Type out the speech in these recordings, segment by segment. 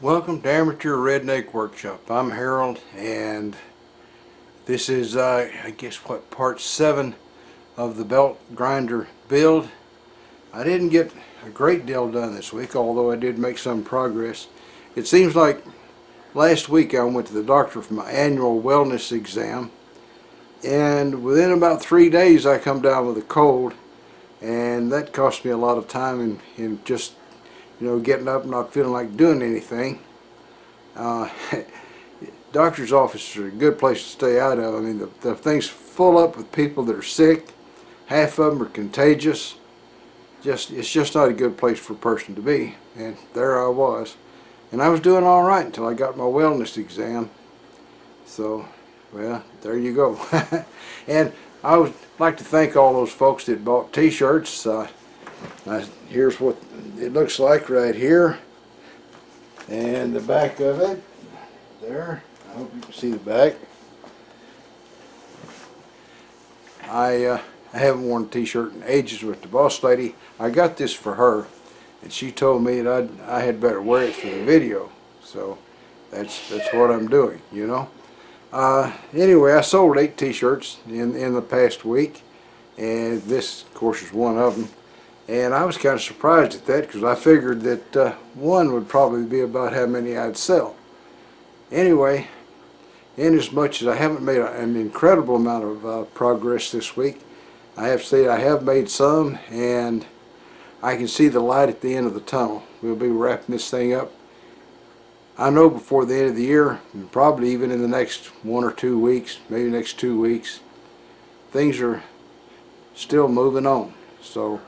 Welcome to Amateur Redneck Workshop. I'm Harold, and this is I guess what, part 7 of the belt grinder build. I didn't get a great deal done this week, although I did make some progress. It seems like last week I went to the doctor for my annual wellness exam, and within about 3 days I come down with a cold, and that cost me a lot of time in just getting up and not feeling like doing anything. Doctor's offices are a good place to stay out of. I mean, the thing's full up with people that are sick. Half of them are contagious. It's just not a good place for a person to be. And there I was. And I was doing all right until I got my wellness exam. So, well, there you go. And I would like to thank all those folks that bought t-shirts. Here's what it looks like right here, and the back of it there. I hope you can see the back. I haven't worn a t-shirt in ages with the boss lady. I got this for her, and she told me that I had better wear it for the video, so that's what I'm doing, Anyway, I sold 8 t-shirts in the past week, and this of course is one of them. And I was kind of surprised at that, because I figured that one would probably be about how many I'd sell. Anyway, in as much as I haven't made an incredible amount of progress this week, I have to say I have made some, and I can see the light at the end of the tunnel. We'll be wrapping this thing up, I know, before the end of the year, and probably even in the next 1 or 2 weeks, maybe next 2 weeks. Things are still moving on. So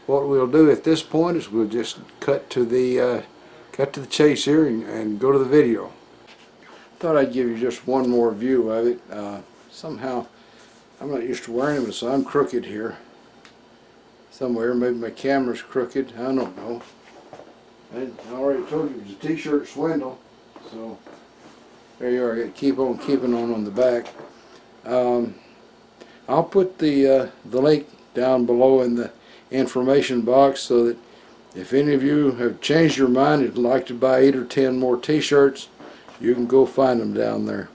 what we'll do at this point is we'll just cut to the chase here and go to the video. Thought I'd give you just one more view of it. Somehow I'm not used to wearing them, so I'm crooked here somewhere. Maybe my camera's crooked. I don't know. I already told you it was a t-shirt swindle. So there you are. I got to keep on keeping on the back. I'll put the link down below in the information box, so that if any of you have changed your mind and would like to buy 8 or 10 more t-shirts, you can go find them down there.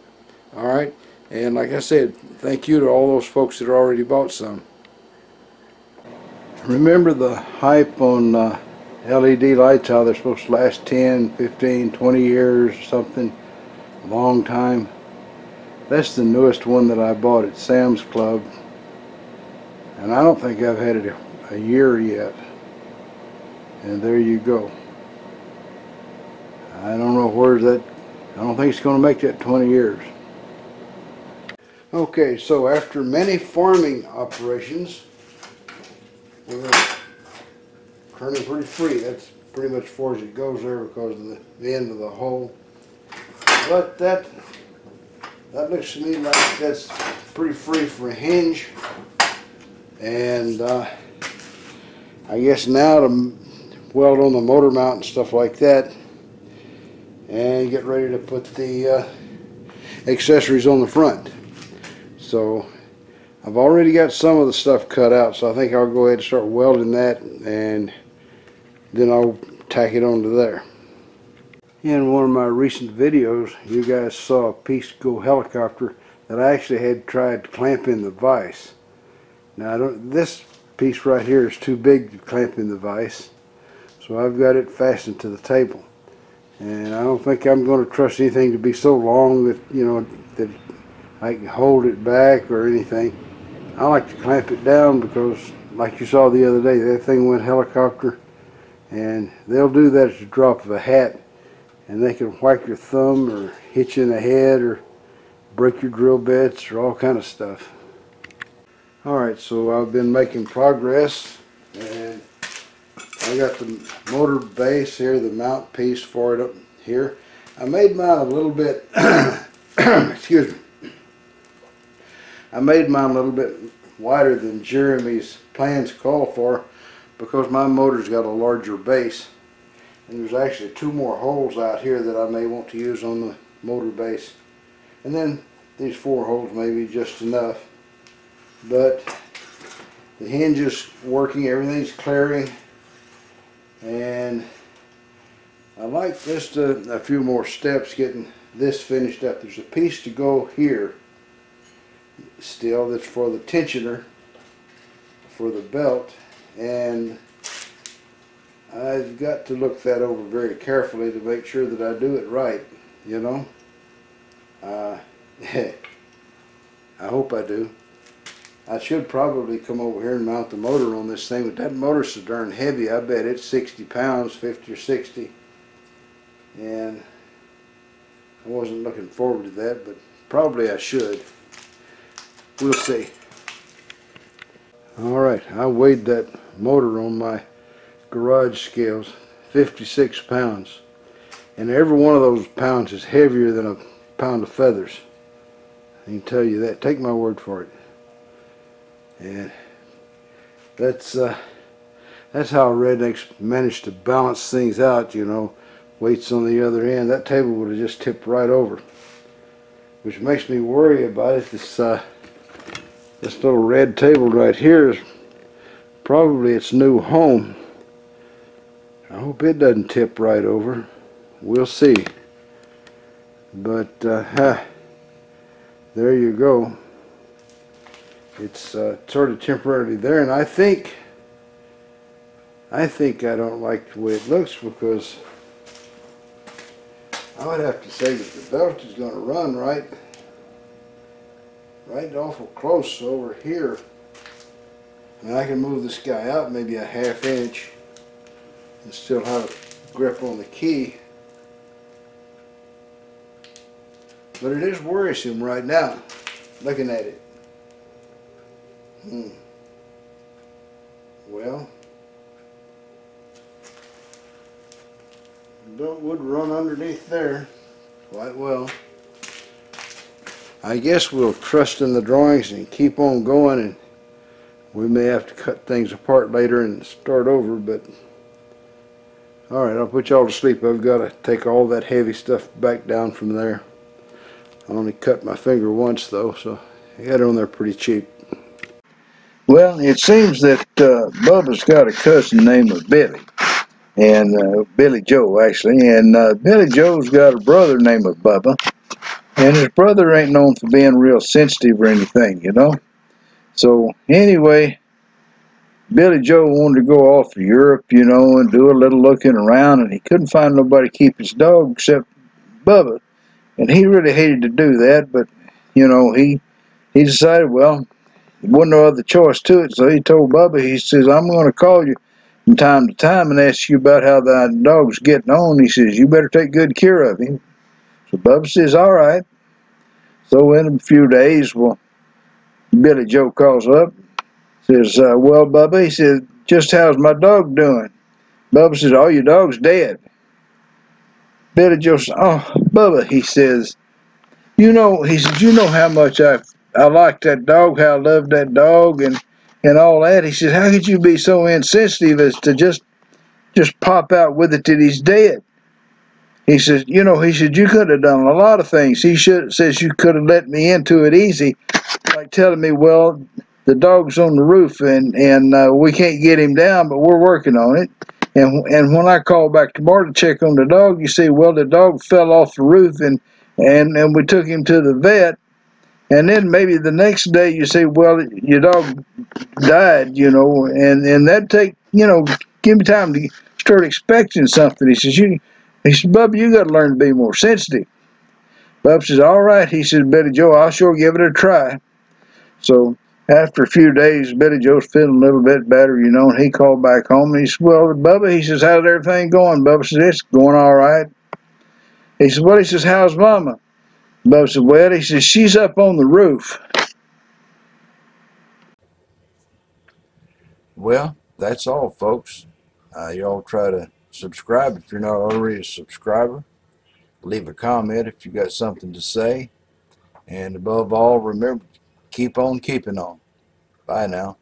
Alright, and like I said, thank you to all those folks that already bought some. Remember the hype on LED lights, how they're supposed to last 10, 15, 20 years or something, a long time? That's the newest one that I bought at Sam's Club, and I don't think I've had it a year yet, and there you go. I don't know where's that. I don't think it's going to make that 20 years. Okay, so after many farming operations, we're turning pretty free. That's pretty much as far as it goes there because of the end of the hole. But that looks to me like that's pretty free for a hinge, and I guess now to weld on the motor mount and stuff like that, and get ready to put the accessories on the front. So I've already got some of the stuff cut out, so I think I'll go ahead and start welding that, and then I'll tack it onto there. In one of my recent videos, you guys saw a piece go helicopter that I actually had tried to clamp in the vise. Now this piece right here is too big to clamp in the vise, so I've got it fastened to the table, and I don't think I'm going to trust anything to be so long that that I can hold it back or anything. I like to clamp it down because, like you saw the other day, that thing went helicopter, and they'll do that at the drop of a hat, and they can whack your thumb or hit you in the head or break your drill bits or all kind of stuff. Alright, so I've been making progress, and I got the motor base here, the mount piece for it up here. I made mine a little bit, excuse me, I made mine a little bit wider than Jeremy's plans call for, because my motor's got a larger base, and there's actually 2 more holes out here that I may want to use on the motor base, and then these 4 holes may be just enough. But the hinge is working, everything's clearing, and I like just a few more steps getting this finished up. There's a piece to go here still that's for the tensioner for the belt, and I've got to look that over very carefully to make sure that I do it right, you know. I hope I do. I should probably come over here and mount the motor on this thing, but that motor's so darn heavy. I bet it's 60 pounds, 50 or 60. And I wasn't looking forward to that, but probably I should. We'll see. Alright, I weighed that motor on my garage scales, 56 pounds. And every one of those pounds is heavier than a pound of feathers. I can tell you that. Take my word for it. And that's how rednecks manage to balance things out, you know. Weights on the other end. That table would have just tipped right over, which makes me worry about it. This little red table right here is probably its new home. I hope it doesn't tip right over. We'll see. But there you go. It's sort of temporarily there, and I think I don't like the way it looks, because I would have to say that the belt is going to run right awful close over here. And I can move this guy out maybe a ½ inch and still have a grip on the key. But it is worrisome right now, looking at it. Well, the belt would run underneath there quite well. I guess we'll trust in the drawings and keep on going, and we may have to cut things apart later and start over, but alright, I'll put y'all to sleep. I've got to take all that heavy stuff back down from there. I only cut my finger once though, so I got it on there pretty cheap. Well, it seems that Bubba's got a cousin named Billy, and Billy Joe actually, and Billy Joe's got a brother named Bubba, and his brother ain't known for being real sensitive or anything, you know. So anyway, Billy Joe wanted to go off to Europe, you know, and do a little looking around, and he couldn't find nobody to keep his dog except Bubba, and he really hated to do that, but you know, he decided, well, there wasn't no other choice to it, so he told Bubba, he says, I'm going to call you from time to time and ask you about how the dog's getting on. He says, you better take good care of him. So Bubba says, all right. So in a few days, well, Billy Joe calls up, says, well, Bubba, he says, just how's my dog doing? Bubba says, oh, your dog's dead. Billy Joe says, oh, Bubba, he says, you know how much I like that dog, how I love that dog, and all that. He says, how could you be so insensitive as to just pop out with it that he's dead? He says, you know, he said, you could have done a lot of things. Says you could have let me into it easy, like telling me, well, the dog's on the roof and we can't get him down, but we're working on it. And when I called back tomorrow to check on the dog, you say, well, the dog fell off the roof and we took him to the vet. And then maybe the next day you say, well, your dog died, you know, and that take, you know, give me time to start expecting something. He says, Bubba, you got to learn to be more sensitive. Bubba says, all right. He says, Billy Joe, I'll sure give it a try. So after a few days, Billy Joe's feeling a little bit better, you know, and he called back home. And he said, well, Bubba, he says, how's everything going? Bubba says, it's going all right. He says, well, he says, how's Mama? Bubba said, well, he says, she's up on the roof. Well, that's all, folks. Y'all try to subscribe if you're not already a subscriber. Leave a comment if you got something to say. And above all, remember, keep on keeping on. Bye now.